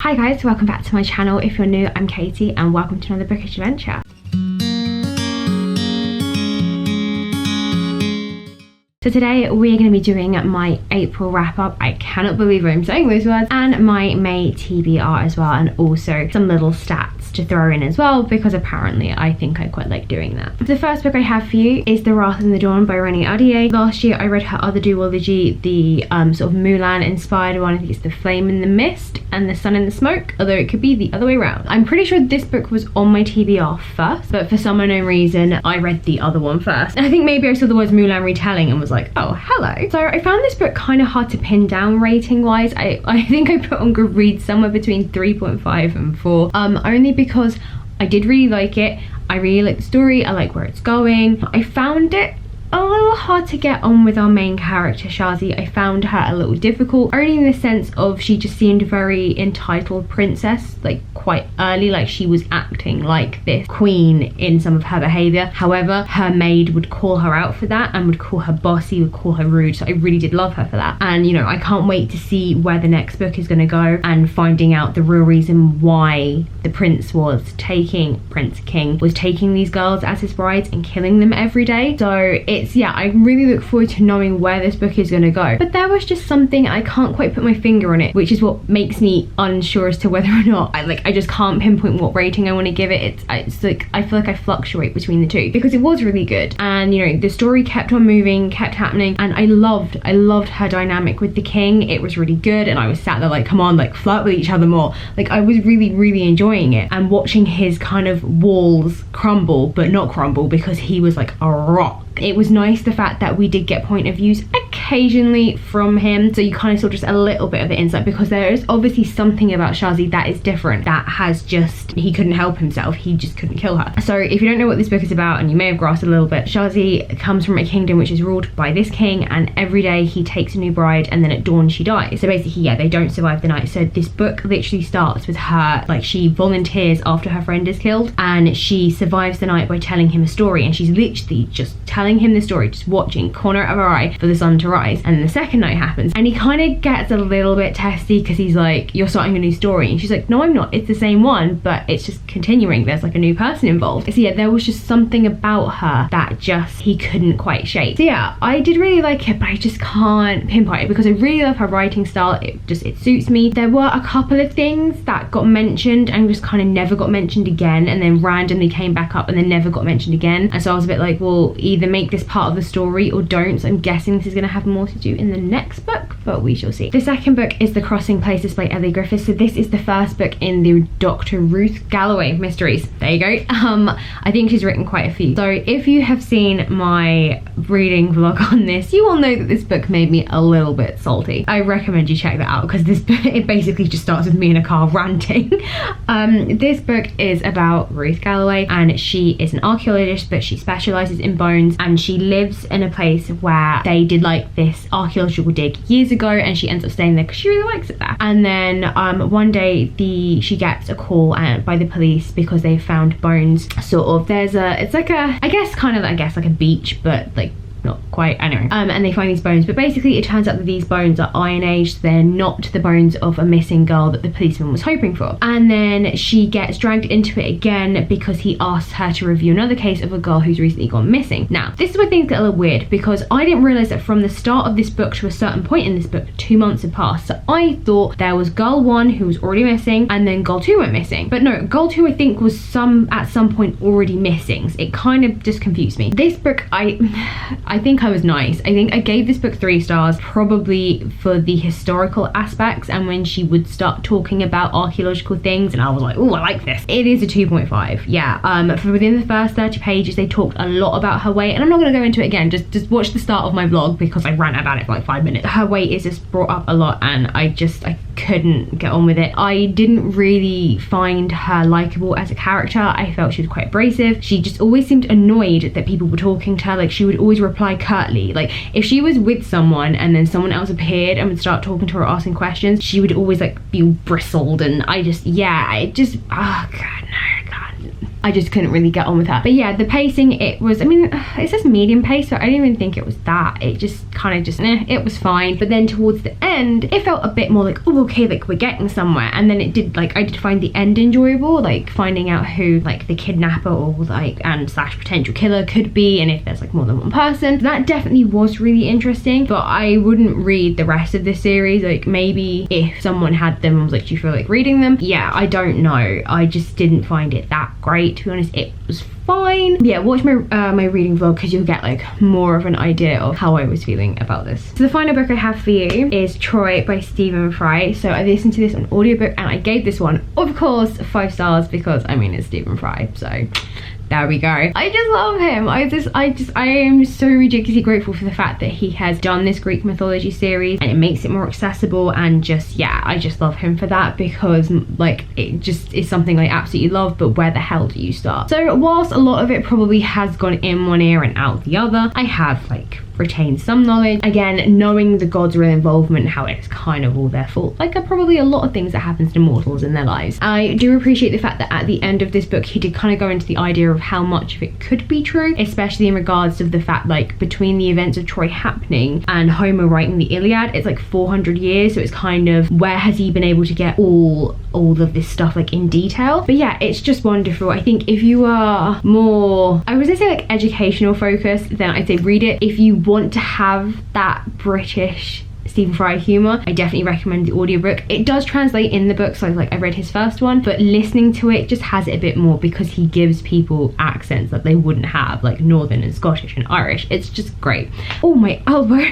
Hi guys, welcome back to my channel. If you're new, I'm Katie and welcome to another bookish adventure. So today we're going to be doing my April wrap up, I cannot believe I'm saying those words, and my May TBR as well, and also some little stats to throw in as well because apparently I think I quite like doing that. The first book I have for you is The Wrath and the Dawn by Renée Ahdieh. Last year I read her other duology, the sort of Mulan inspired one. I think it's The Flame in the Mist and The Sun in the Smoke, although it could be the other way around. I'm pretty sure this book was on my TBR first, but for some unknown reason I read the other one first. And I think maybe I saw the words Mulan retelling and was like, oh hello. So I found this book kind of hard to pin down rating wise. I think I put on Goodreads somewhere between 3.5 and 4, only because I did really like it. I really like the story, I like where it's going. I found it a little hard to get on with our main character, Shazi. I found her a little difficult, only in the sense of she just seemed very entitled princess, like quite early, like she was acting like this queen in some of her behavior. However, her maid would call her out for that and would call her bossy, would call her rude, so I really did love her for that. And you know, I can't wait to see where the next book is going to go and finding out the real reason why the Prince King was taking these girls as his brides and killing them every day. So yeah, I really look forward to knowing where this book is going to go. But there was just something, I can't quite put my finger on it, which is what makes me unsure as to whether or not I just can't pinpoint what rating I want to give it. It's like I feel like I fluctuate between the two because it was really good, and you know, the story kept on moving, kept happening, and I loved her dynamic with the king. It was really good, and I was sat there like, come on, like flirt with each other more. Like I was really enjoying it and watching his kind of walls crumble, but not crumble because he was like a rock. It was nice the fact that we did get point of views occasionally from him, so you kind of saw just a little bit of the insight, because there is obviously something about Shazi that is different, that has just, he couldn't help himself, he just couldn't kill her. So if you don't know what this book is about, and you may have grasped a little bit, Shazi comes from a kingdom which is ruled by this king, and every day he takes a new bride and then at dawn she dies. So basically, yeah, they don't survive the night. So this book literally starts with her, like she volunteers after her friend is killed, and she survives the night by telling him a story, and she's literally just telling him the story, just watching corner of her eye for the sun to rise. And then the second night happens and he kind of gets a little bit testy because he's like, you're starting a new story, and she's like, no I'm not, it's the same one, but it's just continuing, there's like a new person involved. So yeah, there was just something about her that just he couldn't quite shake. So yeah, I did really like it, but I just can't pinpoint it because I really love her writing style. It suits me. There were a couple of things that got mentioned and just kind of never got mentioned again, and then randomly came back up and then never got mentioned again, and so I was a bit like, well, either make this part of the story or don't. So I'm guessing this is going to have more to do in the next book, but we shall see. The second book is The Crossing Places by Ellie Griffiths. So this is the first book in the Dr. Ruth Galloway mysteries. There you go. I think she's written quite a few. So if you have seen my reading vlog on this, you will know that this book made me a little bit salty. I recommend you check that out because this book, it basically just starts with me in a car ranting. This book is about Ruth Galloway, and she is an archaeologist, but she specializes in bones, and she lives in a place where they did like this archaeological dig years ago, and she ends up staying there because she really likes it there. And then one day she gets a call by the police because they found bones. Sort of, it's like a, I guess like a beach, but like not quite, anyway. And they find these bones, but basically it turns out that these bones are Iron Age. They're not the bones of a missing girl that the policeman was hoping for. And then she gets dragged into it again because he asks her to review another case of a girl who's recently gone missing. Now, this is where things get a little weird because I didn't realize that from the start of this book to a certain point in this book, 2 months had passed. So I thought there was girl 1 who was already missing, and then girl 2 went missing. But no, girl 2 I think was at some point already missing. So it kind of just confused me. This book, I think I was nice. I think I gave this book 3 stars, probably for the historical aspects and when she would start talking about archaeological things, and I was like, oh, I like this. It is a 2.5. Yeah, for within the first 30 pages they talked a lot about her weight, and I'm not going to go into it again. Just watch the start of my vlog because I ran about it for like 5 minutes. Her weight is just brought up a lot, and I couldn't get on with it. I didn't really find her likable as a character. I felt she was quite abrasive. She just always seemed annoyed that people were talking to her. Like she would always reply curtly. Like if she was with someone and then someone else appeared and would start talking to her, asking questions, she would always like feel bristled, and oh god, no, God. I just couldn't really get on with her. But yeah, the pacing, it was, I mean, it says medium pace, but I didn't even think it was that. It just kind of just, it was fine. But then towards the end, it felt a bit more like, oh, okay, like we're getting somewhere. And then it did, like, I did find the end enjoyable, like finding out who like the kidnapper or like and slash potential killer could be, and if there's like more than one person. That definitely was really interesting, but I wouldn't read the rest of this series. Like, maybe if someone had them and was like, do you feel like reading them? Yeah, I don't know. I just didn't find it that great, to be honest. It was fine. Yeah, watch my my reading vlog because you'll get like more of an idea of how I was feeling about this. So the final book I have for you is Troy by Stephen Fry. So I listened to this on audiobook and I gave this one, of course, 5 stars because I mean, it's Stephen Fry, so there we go. I just love him. I am so ridiculously grateful for the fact that he has done this Greek mythology series and it makes it more accessible, and just, yeah, I just love him for that, because like it just is something I absolutely love, but where the hell do you start? So whilst a lot of it probably has gone in one ear and out the other, I have like retained some knowledge. Again, knowing the gods' real involvement and how it's kind of all their fault, like probably a lot of things that happens to mortals in their lives. I do appreciate the fact that at the end of this book he did kind of go into the idea of how much of it could be true, especially in regards to the fact, like, between the events of Troy happening and Homer writing the Iliad, it's like 400 years, so it's kind of, where has he been able to get all of this stuff like in detail? But yeah, it's just wonderful. I think if you are more, I was gonna say like educational focused, then I'd say read it. If you want to have that British Stephen Fry humor, I definitely recommend the audiobook. It does translate in the book, so like I read his first one, but listening to it just has it a bit more because he gives people accents that they wouldn't have, like Northern and Scottish and Irish. It's just great. Oh, my elbow.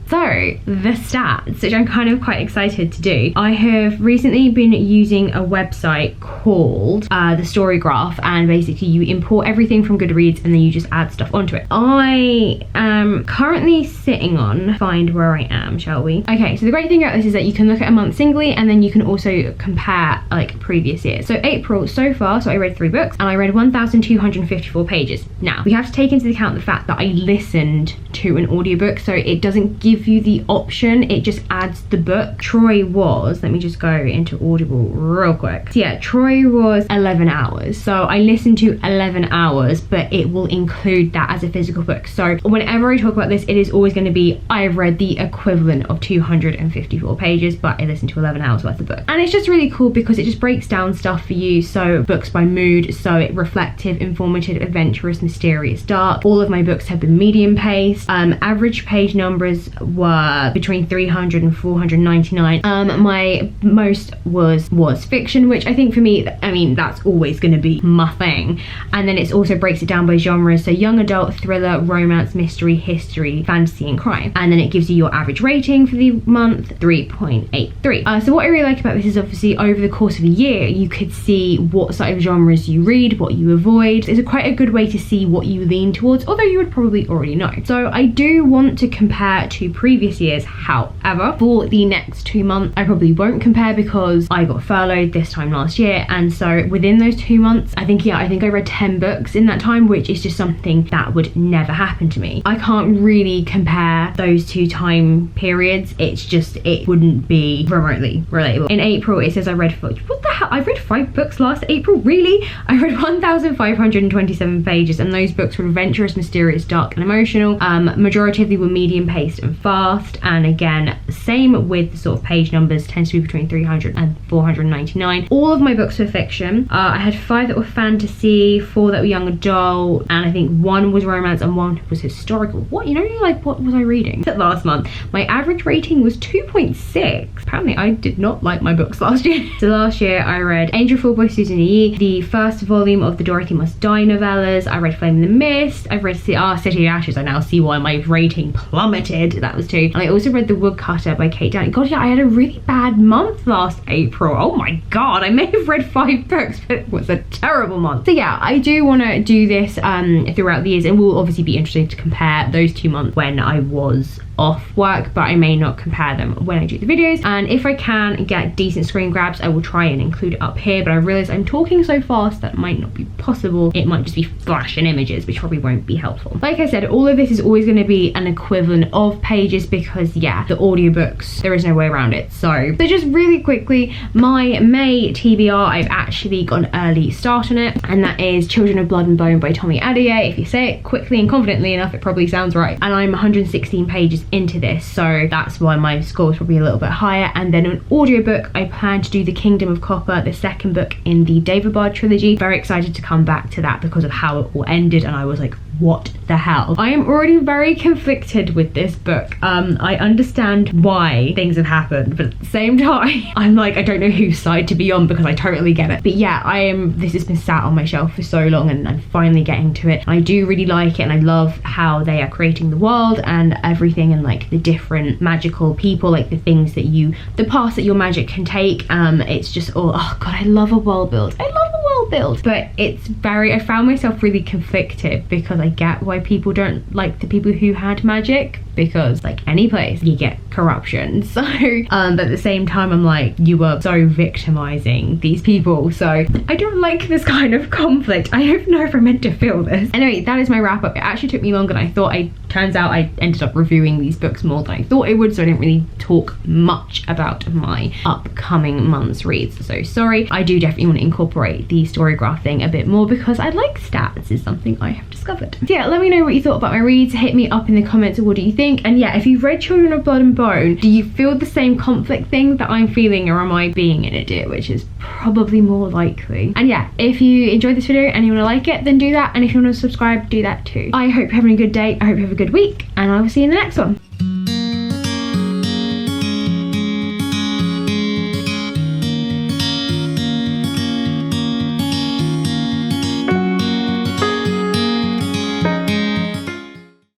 So the stats, which I'm kind of quite excited to do. I have recently been using a website called The Story Graph, and basically you import everything from Goodreads and then you just add stuff onto it. I am currently sitting on, find where I am, shall we? Okay, so the great thing about this is that you can look at a month singly and then you can also compare like previous years. So April so far, so I read 3 books and I read 1,254 pages. Now we have to take into account the fact that I listened to an audiobook, so it doesn't give you the option, it just adds the book. Troy was, let me just go into Audible real quick. So yeah, Troy was 11 hours. So I listened to 11 hours, but it will include that as a physical book. So whenever I talk about this, it is always going to be, I've read the equivalent of 254 pages, but I listened to 11 hours worth of book. And it's just really cool because it just breaks down stuff for you. So books by mood, so it reflective, informative, adventurous, mysterious, dark. All of my books have been medium paced. Average page numbers were between 300 and 499. My most was fiction, which I think for me, I mean, that's always going to be my thing. And then it also breaks it down by genres, so young adult, thriller, romance, mystery, history, fantasy and crime. And then it gives you your average rating for the month, 3.83. So what I really like about this is obviously over the course of a year you could see what sort of genres you read, what you avoid. It's quite a good way to see what you lean towards, although you would probably already know. So I do want to compare to previous years. However, for the next 2 months I probably won't compare because I got furloughed this time last year, and so within those 2 months I think I read 10 books in that time, which is just something that would never happen to me. I can't really compare those 2 time periods. It's just, it wouldn't be remotely relatable. In April it says I read, what the hell, I read 5 books last April, really? I read 1,527 pages, and those books were adventurous, mysterious, dark and emotional. Majority of them were medium paced and fast, and again, same with the sort of page numbers, tends to be between 300 and 499. All of my books were fiction. I had 5 that were fantasy, 4 that were young adult, and I think 1 was romance and 1 was historical. What, you know, like, what was I reading? Last month, my average rating was 2.6. Apparently I did not like my books last year. So last year I read Angel Fall by Susan Yee, the first volume of the Dorothy Must Die novellas. I read Flame in the Mist. I've read City of Ashes. I now see why my rating plummeted. That was 2. And I also read The Woodcutter by KatiEllen. God, yeah, I had a really bad month last April. Oh my god, I may have read 5 books, but it was a terrible month. So yeah, I do want to do this throughout the years, and we'll obviously be interested to compare those 2 months when I was off work, but I may not compare them when I do the videos. And if I can get decent screen grabs, I will try and include it up here, but I realize I'm talking so fast that might not be possible. It might just be flashing images, which probably won't be helpful. Like I said, all of this is always going to be an equivalent of pages because yeah, the audiobooks, there is no way around it. So just really quickly, my May TBR, I've actually got an early start on it, and that is Children of Blood and Bone by Tommy Adeye. If you say it quickly and confidently enough, it probably sounds right. And I'm 116 pages into this, so that's why my score is probably a little bit higher. And then an audiobook, I plan to do The Kingdom of Copper, the second book in the David Bard trilogy. Very excited to come back to that because of how it all ended, and I was like, what the hell? I am already very conflicted with this book. I understand why things have happened, but at the same time, I'm like, I don't know whose side to be on because I totally get it. But yeah, this has been sat on my shelf for so long and I'm finally getting to it. I do really like it, and I love how they are creating the world and everything, and like the different magical people, like the things that the paths that your magic can take. It's just, oh god, I love a world build. I love a world build, but I found myself really conflicted because I get why people don't like the people who had magic, because like any place you get corruption. So but at the same time, I'm like, you are so victimizing these people. So I don't like this kind of conflict. I don't know if I'm meant to feel this. Anyway, that is my wrap up. It actually took me longer than I thought. Turns out I ended up reviewing these books more than I thought it would, so I didn't really talk much about my upcoming month's reads. So sorry. I do definitely want to incorporate the storygraph thing a bit more because I like stats, is something I have discovered. So yeah, let me know what you thought about my reads. Hit me up in the comments. What do you think? And yeah, if you've read Children of Blood and Bone, do you feel the same conflict thing that I'm feeling, or am I being an idiot, which is probably more likely? And yeah, if you enjoyed this video and you want to like it, then do that, and if you want to subscribe, do that too. I hope you're having a good day. I hope you have a good week, and I will see you in the next one.